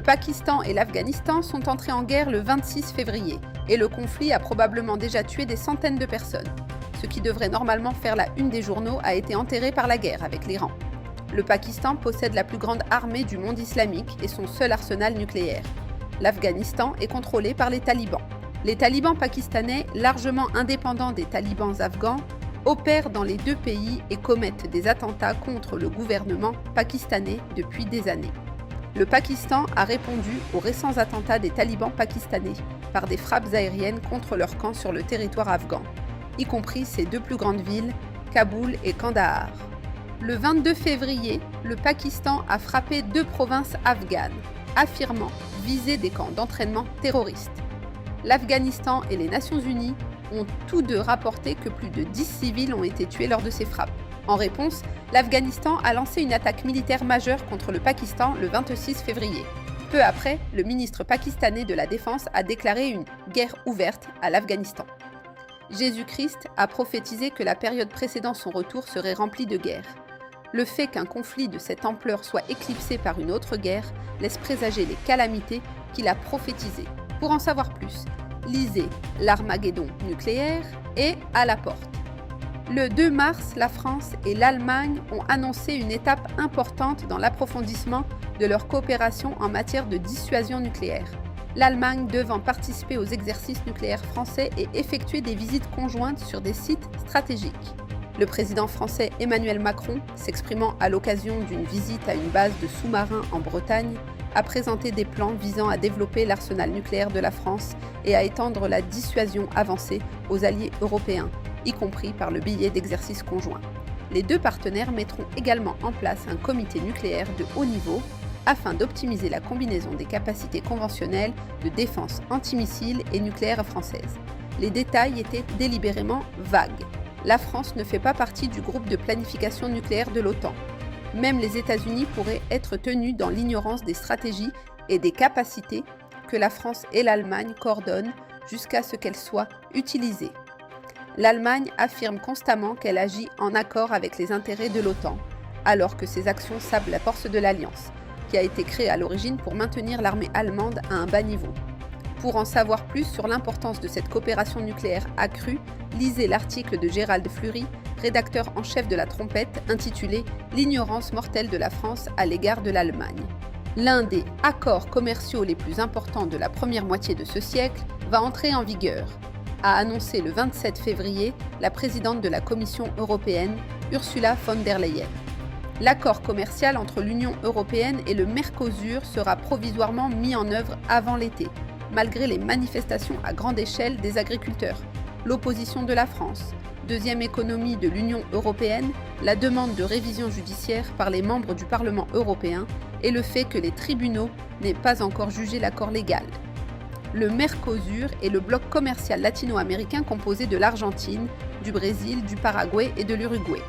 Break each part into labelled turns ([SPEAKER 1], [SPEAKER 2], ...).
[SPEAKER 1] Pakistan et l'Afghanistan sont entrés en guerre le 26 février et le conflit a probablement déjà tué des centaines de personnes. Ce qui devrait normalement faire la une des journaux a été enterré par la guerre avec l'Iran. Le Pakistan possède la plus grande armée du monde islamique et son seul arsenal nucléaire. L'Afghanistan est contrôlé par les talibans. Les talibans pakistanais, largement indépendants des talibans afghans, opèrent dans les deux pays et commettent des attentats contre le gouvernement pakistanais depuis des années. Le Pakistan a répondu aux récents attentats des talibans pakistanais par des frappes aériennes contre leur camp sur le territoire afghan, y compris ses deux plus grandes villes, Kaboul et Kandahar. Le 22 février, le Pakistan a frappé deux provinces afghanes, affirmant viser des camps d'entraînement terroristes. L'Afghanistan et les Nations Unies ont tous deux rapporté que plus de 10 civils ont été tués lors de ces frappes. En réponse, l'Afghanistan a lancé une attaque militaire majeure contre le Pakistan le 26 février. Peu après, le ministre pakistanais de la Défense a déclaré une guerre ouverte à l'Afghanistan. Jésus-Christ a prophétisé que la période précédant son retour serait remplie de guerres. Le fait qu'un conflit de cette ampleur soit éclipsé par une autre guerre laisse présager les calamités qu'il a prophétisées. Pour en savoir plus, lisez l'Armageddon nucléaire et À la porte. Le 2 mars, la France et l'Allemagne ont annoncé une étape importante dans l'approfondissement de leur coopération en matière de dissuasion nucléaire. L'Allemagne devant participer aux exercices nucléaires français et effectuer des visites conjointes sur des sites stratégiques. Le président français Emmanuel Macron, s'exprimant à l'occasion d'une visite à une base de sous-marins en Bretagne, a présenté des plans visant à développer l'arsenal nucléaire de la France et à étendre la dissuasion avancée aux alliés européens, y compris par le biais d'exercices conjoints. Les deux partenaires mettront également en place un comité nucléaire de haut niveau afin d'optimiser la combinaison des capacités conventionnelles de défense antimissiles et nucléaires françaises. Les détails étaient délibérément vagues. La France ne fait pas partie du groupe de planification nucléaire de l'OTAN. Même les États-Unis pourraient être tenus dans l'ignorance des stratégies et des capacités que la France et l'Allemagne coordonnent jusqu'à ce qu'elles soient utilisées. L'Allemagne affirme constamment qu'elle agit en accord avec les intérêts de l'OTAN, alors que ses actions sablent la force de l'Alliance, qui a été créée à l'origine pour maintenir l'armée allemande à un bas niveau. Pour en savoir plus sur l'importance de cette coopération nucléaire accrue, lisez l'article de Gérald Fleury, rédacteur en chef de La Trompette, intitulé « L'ignorance mortelle de la France à l'égard de l'Allemagne ». L'un des accords commerciaux les plus importants de la première moitié de ce siècle va entrer en vigueur, a annoncé le 27 février la présidente de la Commission européenne, Ursula von der Leyen. L'accord commercial entre l'Union européenne et le Mercosur sera provisoirement mis en œuvre avant l'été, malgré les manifestations à grande échelle des agriculteurs, l'opposition de la France, deuxième économie de l'Union européenne, la demande de révision judiciaire par les membres du Parlement européen et le fait que les tribunaux n'aient pas encore jugé l'accord légal. Le Mercosur est le bloc commercial latino-américain composé de l'Argentine, du Brésil, du Paraguay et de l'Uruguay.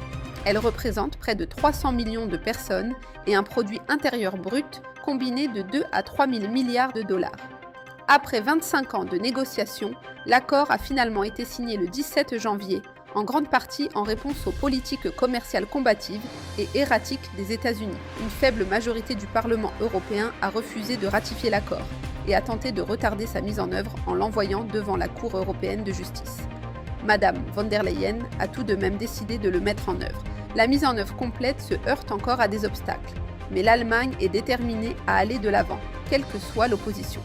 [SPEAKER 1] Elle représente près de 300 millions de personnes et un produit intérieur brut combiné de 2 à 3 000 milliards de dollars. Après 25 ans de négociations, l'accord a finalement été signé le 17 janvier, en grande partie en réponse aux politiques commerciales combatives et erratiques des États-Unis. Une faible majorité du Parlement européen a refusé de ratifier l'accord et a tenté de retarder sa mise en œuvre en l'envoyant devant la Cour européenne de justice. Madame von der Leyen a tout de même décidé de le mettre en œuvre. La mise en œuvre complète se heurte encore à des obstacles, mais l'Allemagne est déterminée à aller de l'avant, quelle que soit l'opposition.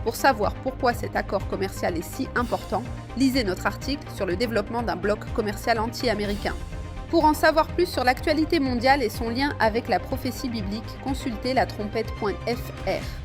[SPEAKER 1] Pour savoir pourquoi cet accord commercial est si important, lisez notre article sur le développement d'un bloc commercial anti-américain. Pour en savoir plus sur l'actualité mondiale et son lien avec la prophétie biblique, consultez latrompette.fr.